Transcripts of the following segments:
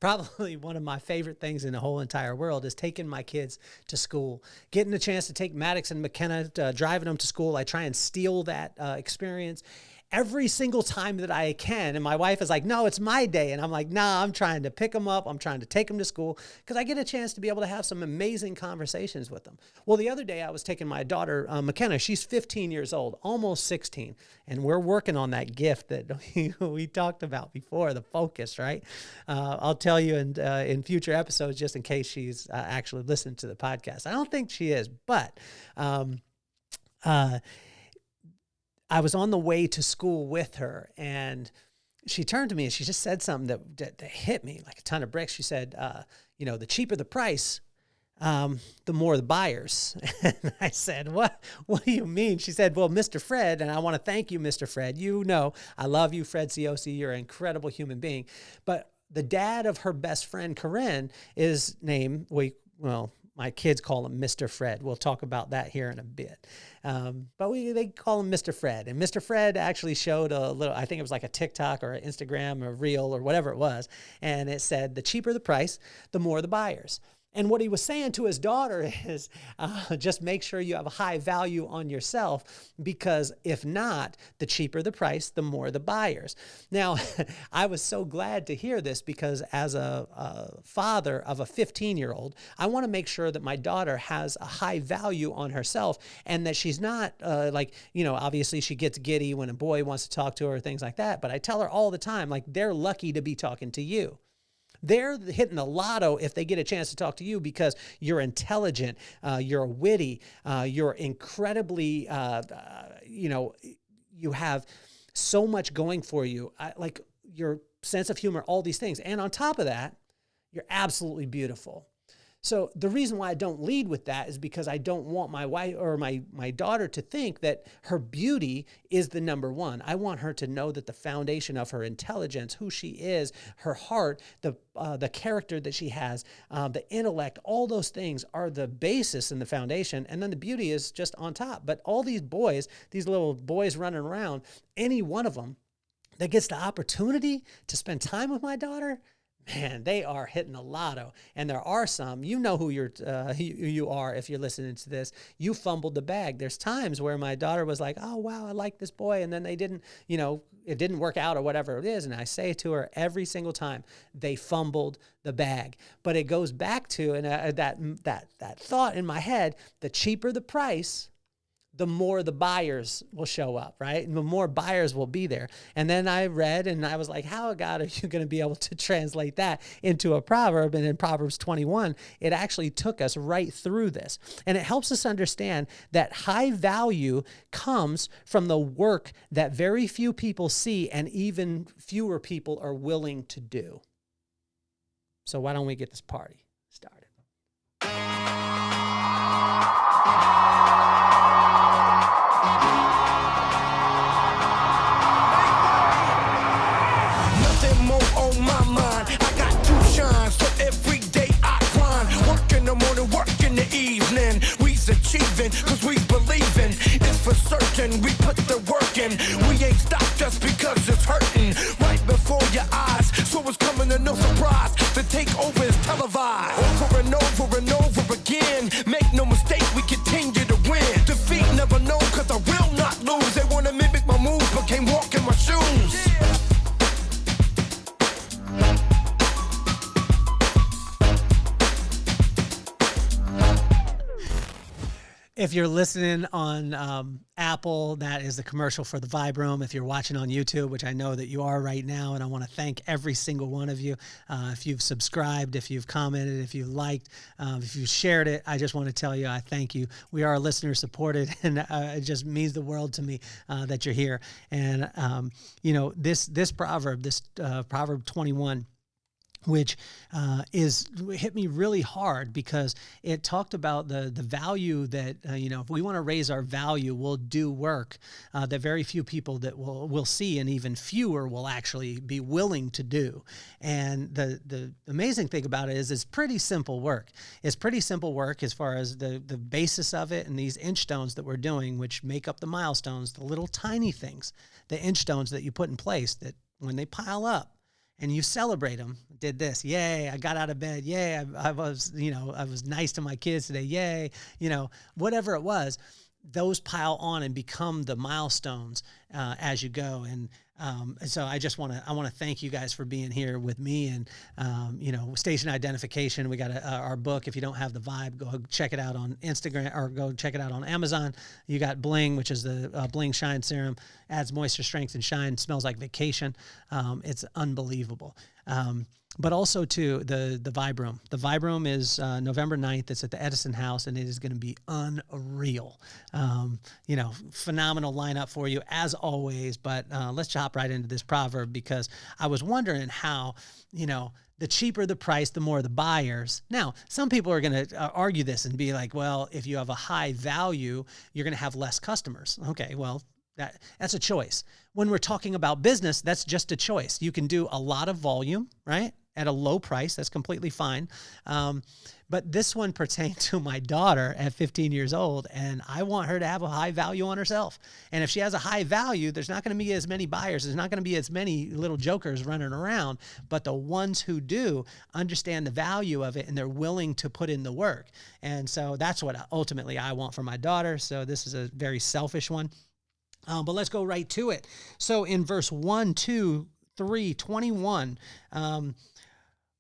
Probably one of my favorite things in the whole entire world is taking my kids to school, getting a chance to take Maddox and McKenna, driving them to school. I try and steal that experience every single time that I can. And my wife is like, no, it's my day. And I'm like, nah, I'm trying to pick them up. I'm trying to take them to school because I get a chance to be able to have some amazing conversations with them. Well, the other day I was taking my daughter, McKenna. She's 15 years old, almost 16. And we're working on that gift that we talked about before, the focus, right? I'll tell you in future episodes, just in case she's actually listened to the podcast. I don't think she is, but I was on the way to school with her, and she turned to me and she just said something that hit me like a ton of bricks. She said, the cheaper the price, the more the buyers. And I said, what do you mean? She said, well, Mr. Fred, and I want to thank you, Mr. Fred. You know, I love you, Fred COC. You're an incredible human being. But the dad of her best friend, Corinne, is named, my kids call him Mr. Fred. We'll talk about that here in a bit. But they call him Mr. Fred. And Mr. Fred actually showed a little, I think it was like a TikTok or an Instagram or reel or whatever it was. And it said, the cheaper the price, the more the buyers. And what he was saying to his daughter is just make sure you have a high value on yourself, because if not, the cheaper the price, the more the buyers. Now, I was so glad to hear this because as a father of a 15-year-old, I want to make sure that my daughter has a high value on herself and that she's not obviously she gets giddy when a boy wants to talk to her or things like that. But I tell her all the time, like, they're lucky to be talking to you. They're hitting the lotto if they get a chance to talk to you because you're intelligent, you're witty, you're incredibly, you have so much going for you, like your sense of humor, all these things. And on top of that, you're absolutely beautiful. So the reason why I don't lead with that is because I don't want my wife or my daughter to think that her beauty is the number one. I want her to know that the foundation of her intelligence, who she is, her heart, the character that she has, the intellect, all those things are the basis and the foundation. And then the beauty is just on top. But all these boys, these little boys running around, any one of them that gets the opportunity to spend time with my daughter, man, they are hitting the lotto. And there are some, you know who you are if you're listening to this. You fumbled the bag. There's times where my daughter was like, oh, wow, I like this boy. And then they didn't, it didn't work out or whatever it is. And I say to her every single time, they fumbled the bag. But it goes back to that thought in my head, the cheaper the price, the more the buyers will show up, right? And the more buyers will be there. And then I read and I was like, how, God, are you going to be able to translate that into a proverb? And in Proverbs 21, it actually took us right through this. And it helps us understand that high value comes from the work that very few people see and even fewer people are willing to do. So why don't we get this party started? Achieving, cause we believing it's for certain. We put the work in. We ain't stopped just because it's hurting right before your eyes. So it's coming to no surprise. The takeover is televised over and over and over again. Make no mistake, we continue to win. Defeat never known, cause I will not lose. They wanna mimic my moves, but can't walk in my shoes. If you're listening on Apple, that is the commercial for the Vibe Room. If you're watching on YouTube, which I know that you are right now, and I want to thank every single one of you. If you've subscribed, if you've commented, if you've liked, if you've shared it, I just want to tell you I thank you. We are listener supported, and it just means the world to me that you're here. And, this proverb, Proverb 21, which hit me really hard because it talked about the value that, if we want to raise our value, we'll do work that very few people that will see, and even fewer will actually be willing to do. And the amazing thing about it is it's pretty simple work. It's pretty simple work as far as the basis of it, and these Inchstones that we're doing, which make up the milestones, the little tiny things, the Inchstones that you put in place that when they pile up, and you celebrate them. Did this, yay! I got out of bed, yay! I was, I was nice to my kids today, yay! Whatever it was, those pile on and become the milestones as you go. And so I want to thank you guys for being here with me. And station identification. We got our book. If you don't have the Vibe, go check it out on Instagram or go check it out on Amazon. You got Bling, which is the Bling Shine Serum, adds moisture, strength, and shine. Smells like vacation. It's unbelievable. But also too, the Vibe Room. The Vibe Room is November 9th. It's at the Edison House, and it is going to be unreal. Phenomenal lineup for you as always. But let's hop right into this proverb, because I was wondering how, the cheaper the price, the more the buyers. Now, some people are going to argue this and be like, well, if you have a high value, you're going to have less customers. Okay, well, that's a choice. When we're talking about business, that's just a choice. You can do a lot of volume, right, at a low price. That's completely fine. But this one pertained to my daughter at 15 years old, and I want her to have a high value on herself. And if she has a high value, there's not going to be as many buyers. There's not going to be as many little jokers running around. But the ones who do understand the value of it, and they're willing to put in the work. And so that's what ultimately I want for my daughter. So this is a very selfish one. But let's go right to it. So in verse 1, 2, 3, 21,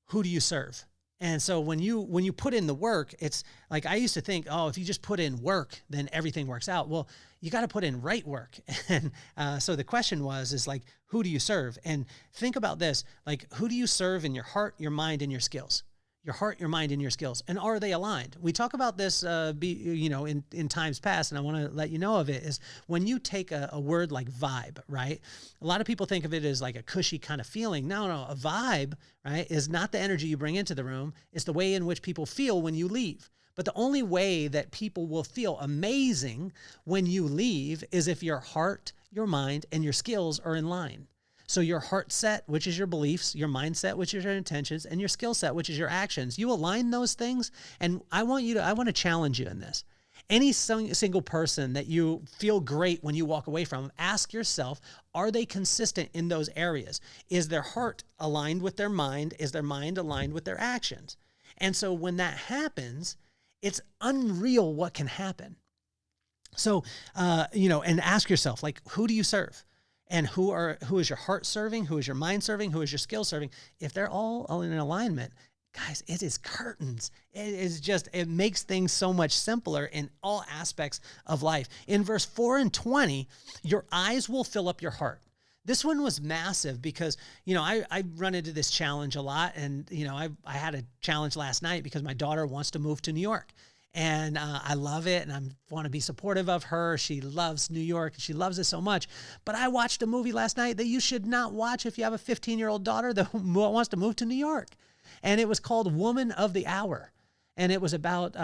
who do you serve? And so when you put in the work, it's like, I used to think, if you just put in work, then everything works out. Well, you got to put in right work. And so the question is like, who do you serve? And think about this, like, who do you serve in your heart, your mind, and your skills? Your heart, your mind, and your skills. And are they aligned? We talk about this, in times past, and I want to let you know of it, is when you take a word like vibe, right? A lot of people think of it as like a cushy kind of feeling. No, a vibe, right, is not the energy you bring into the room. It's the way in which people feel when you leave. But the only way that people will feel amazing when you leave is if your heart, your mind, and your skills are in line. So your heart set, which is your beliefs, your mindset, which is your intentions, and your skill set, which is your actions. You align those things, and I want to challenge you in this. Any single person that you feel great when you walk away from, ask yourself, are they consistent in those areas? Is their heart aligned with their mind? Is their mind aligned with their actions? And so when that happens, it's unreal what can happen. So, and ask yourself, like, who do you serve? And who is your heart serving? Who is your mind serving? Who is your skill serving? If they're all in alignment, guys, it is curtains. It makes things so much simpler in all aspects of life. In verse 4 and 20, your eyes will fill up your heart. This one was massive because, I run into this challenge a lot. And, I had a challenge last night because my daughter wants to move to New York. And I love it, and I want to be supportive of her. She loves New York. She loves it so much. But I watched a movie last night that you should not watch if you have a 15-year-old daughter that wants to move to New York. And it was called Woman of the Hour. And it was about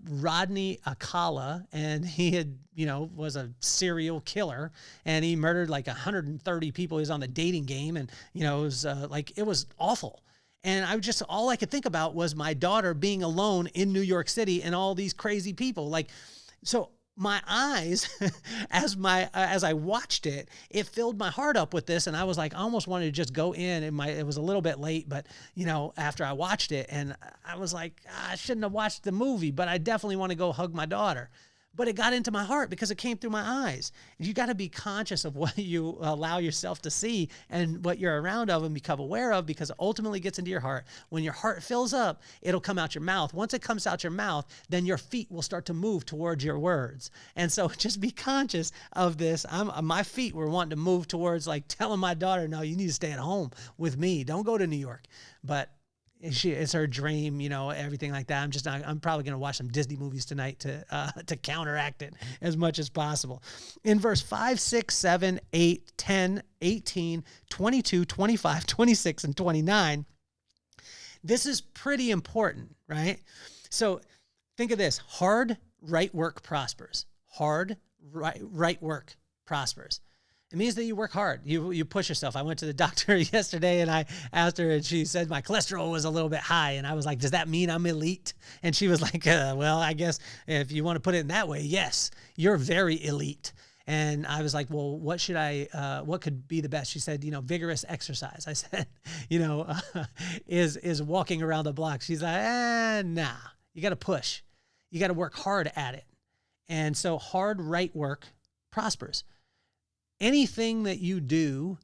Rodney Akala, and he was a serial killer, and he murdered like 130 people. He was on the dating game, and, it was awful. And all I could think about was my daughter being alone in New York City and all these crazy people. So my eyes, as I watched it, it filled my heart up with this. And I was like, I almost wanted to just go in. It was a little bit late, but after I watched it, and I was like, I shouldn't have watched the movie, but I definitely want to go hug my daughter. But it got into my heart because it came through my eyes. You got to be conscious of what you allow yourself to see and what you're around of and become aware of, because it ultimately gets into your heart. When your heart fills up, it'll come out your mouth. Once it comes out your mouth, then your feet will start to move towards your words. And so just be conscious of this. My feet were wanting to move towards like telling my daughter, no, you need to stay at home with me. Don't go to New York. But it's her dream, everything like that. I'm probably going to watch some Disney movies tonight to counteract it as much as possible. In verse 5, 6, 7, 8, 10, 18, 22, 25, 26, and 29, this is pretty important, right? So think of this. Hard, right work prospers. Hard, right work prospers. It means that you work hard. You push yourself. I went to the doctor yesterday and I asked her, and she said my cholesterol was a little bit high. And I was like, does that mean I'm elite? And she was like, well, I guess if you want to put it in that way, yes, you're very elite. And I was like, well, what could be the best? She said, vigorous exercise. I said, is walking around the block. She's like, nah, you got to push. You got to work hard at it. And so hard right work prospers. Anything that you do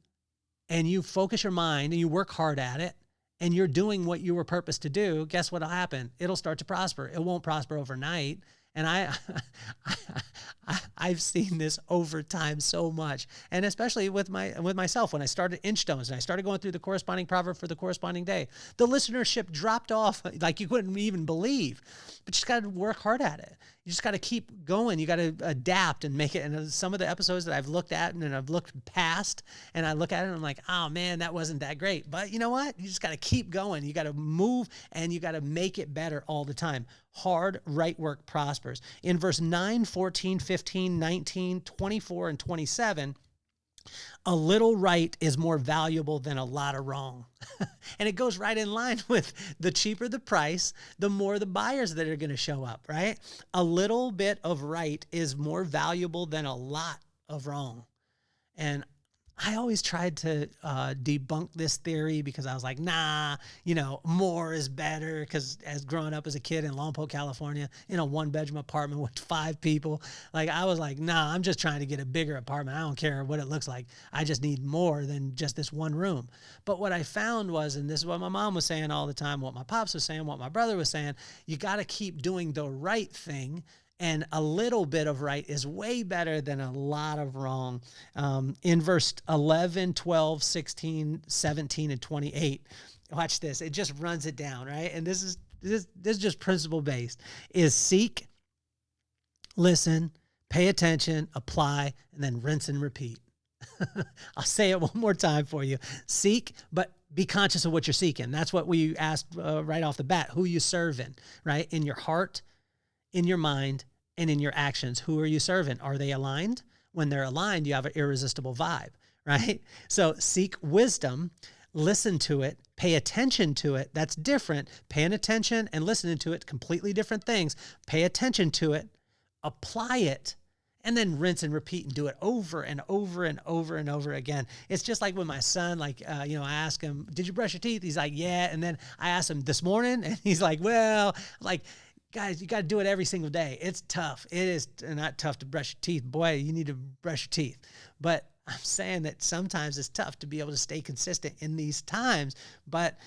and you focus your mind and you work hard at it and you're doing what you were purposed to do, guess what'll happen? It'll start to prosper. It won't prosper overnight. And I've seen this over time so much, and especially with myself when I started Inchstones and I started going through the corresponding proverb for the corresponding day, the listenership dropped off like you couldn't even believe. But you just got to work hard at it. You just got to keep going. You got to adapt and make it. And some of the episodes that I've looked at and I've looked past, and I look at it and I'm like, oh man, that wasn't that great. But you know what? You just got to keep going. You got to move and you got to make it better all the time. Hard right work prospers. In verse 9, 14, 15, 19, 24, and 27, a little right is more valuable than a lot of wrong. And it goes right in line with the cheaper the price, the more the buyers that are going to show up, right? A little bit of right is more valuable than a lot of wrong. And I always tried to debunk this theory because I was like, nah, more is better. Because as growing up as a kid in Lompoc, California, in a 1-bedroom apartment with 5 people, like I was like, nah, I'm just trying to get a bigger apartment. I don't care what it looks like. I just need more than just this one room. But what I found was, and this is what my mom was saying all the time, what my pops was saying, what my brother was saying, you got to keep doing the right thing. And a little bit of right is way better than a lot of wrong. In verse 11, 12, 16, 17, and 28, watch this. It just runs it down, right? And this is just principle based. Is seek, listen, pay attention, apply, and then rinse and repeat. I'll say it one more time for you. Seek, but be conscious of what you're seeking. That's what we asked right off the bat. Who you serving, right? In your heart, in your mind, and in your actions. Who are you serving? Are they aligned? When they're aligned, you have an irresistible vibe, right? So seek wisdom, listen to it, pay attention to it. That's different. Paying attention and listening to it, completely different things. Pay attention to it, apply it, and then rinse and repeat and do it over and over and over and over again. It's just like with my son, I ask him, did you brush your teeth? He's like, yeah. And then I asked him this morning and he's like, well, guys, you got to do it every single day. It's tough. It is not tough to brush your teeth. Boy, you need to brush your teeth. But I'm saying that sometimes it's tough to be able to stay consistent in these times. But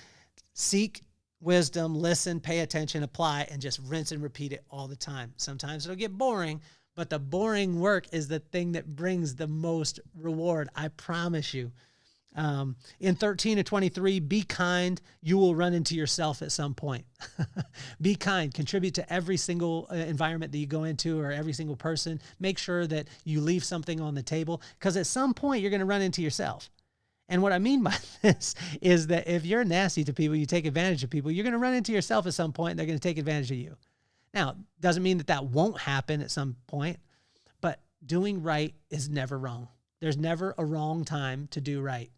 seek wisdom, listen, pay attention, apply, and just rinse and repeat it all the time. Sometimes it'll get boring, but the boring work is the thing that brings the most reward. I promise you. In 13 to 23, be kind. You will run into yourself at some point. Be kind. Contribute to every single environment that you go into or every single person. Make sure that you leave something on the table because at some point you're going to run into yourself. And what I mean by this is that if you're nasty to people, you take advantage of people, you're going to run into yourself at some point and they're going to take advantage of you. Now, doesn't mean that won't happen at some point, but doing right is never wrong. There's never a wrong time to do right.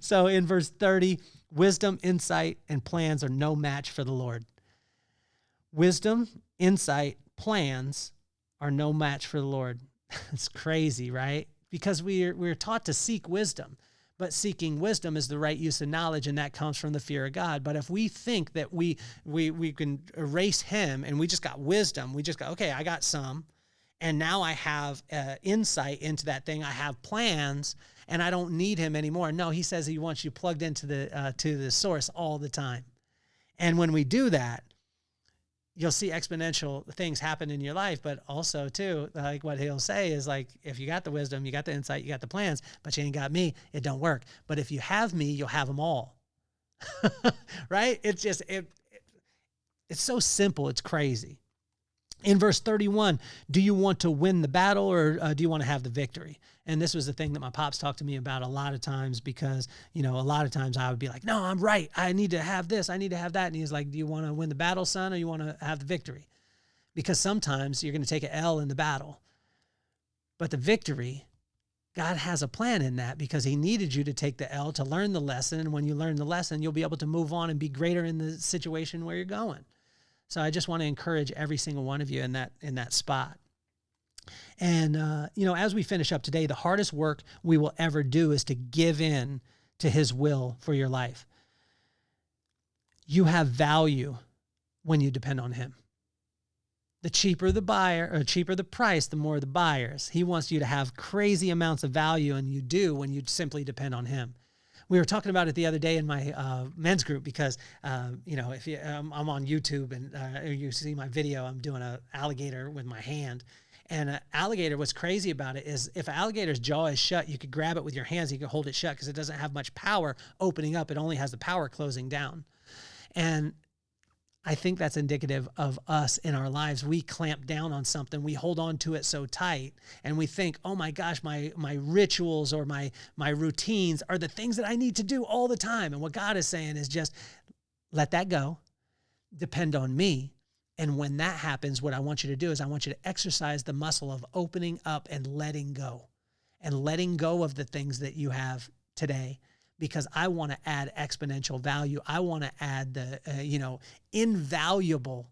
So in verse 30, wisdom, insight, and plans are no match for the Lord. Wisdom, insight, plans are no match for the Lord. It's crazy, right? Because we're taught to seek wisdom, but seeking wisdom is the right use of knowledge, and that comes from the fear of God. But if we think that we can erase him and we just got wisdom, we just go, okay, I got some, and now I have insight into that thing. I have plans, and I don't need him anymore. No, he says he wants you plugged into the source all the time. And when we do that, you'll see exponential things happen in your life. But also, too, like what he'll say is like, if you got the wisdom, you got the insight, you got the plans, but you ain't got me, it don't work. But if you have me, you'll have them all. Right? It's just, it's so simple. It's crazy. In verse 31, do you want to win the battle or do you want to have the victory? And this was the thing that my pops talked to me about a lot of times because, a lot of times I would be like, no, I'm right. I need to have this. I need to have that. And he's like, do you want to win the battle, son, or you want to have the victory? Because sometimes you're going to take an L in the battle. But the victory, God has a plan in that because he needed you to take the L to learn the lesson. And when you learn the lesson, you'll be able to move on and be greater in the situation where you're going. So I just want to encourage every single one of you in that spot. And, as we finish up today, the hardest work we will ever do is to give in to his will for your life. You have value when you depend on him. The cheaper the buyer, or cheaper the price, the more the buyers. He wants you to have crazy amounts of value, and you do when you simply depend on him. We were talking about it the other day in my men's group because, if I'm on YouTube and you see my video, I'm doing an alligator with my hand. And an alligator, what's crazy about it is if an alligator's jaw is shut, you could grab it with your hands, you can hold it shut because it doesn't have much power opening up. It only has the power closing down. And I think that's indicative of us in our lives. We clamp down on something. We hold on to it so tight and we think, oh my gosh, my rituals or my routines are the things that I need to do all the time. And what God is saying is just let that go, depend on me. And when that happens, what I want you to do is I want you to exercise the muscle of opening up and letting go of the things that you have today, because I want to add exponential value. I want to add the, invaluable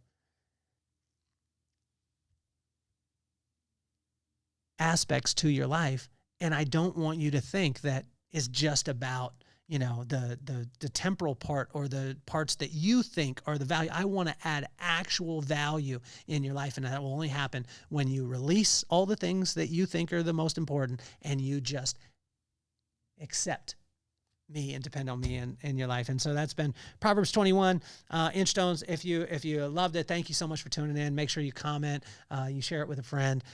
aspects to your life. And I don't want you to think that it's just about the temporal part or the parts that you think are the value. I want to add actual value in your life. And that will only happen when you release all the things that you think are the most important and you just accept me and depend on me in your life. And so that's been Proverbs 21, Inchstones. If you loved it, thank you so much for tuning in. Make sure you comment, you share it with a friend,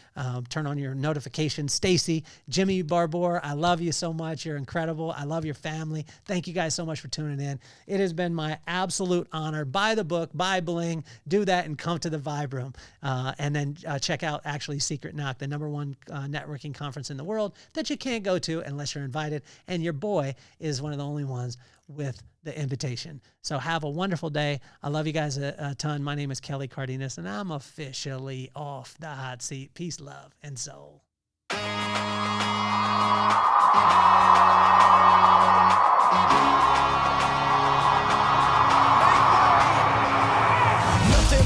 turn on your notifications. Stacy, Jimmy Barbour, I love you so much. You're incredible. I love your family. Thank you guys so much for tuning in. It has been my absolute honor. Buy the book, buy Bling, do that and come to the Vibe Room. And then check out actually Secret Knock, the #1 networking conference in the world that you can't go to unless you're invited. And your boy is one of the only ones with the invitation. So have a wonderful day. I love you guys a ton. My name is Kelly Cardenas, and I'm officially off the hot seat. Peace, love, and soul. Nothing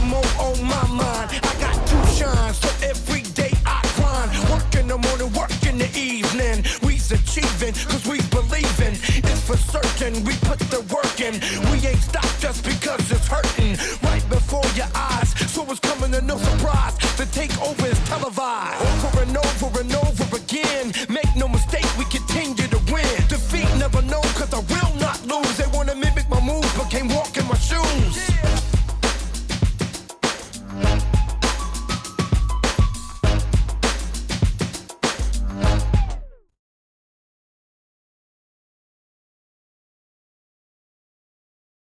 more on my mind. I got to shine, so every day I climb. Work in the morning, work in the evening. We's achieving, cause we believing. It's for certain, we put the work in. We ain't stopped just because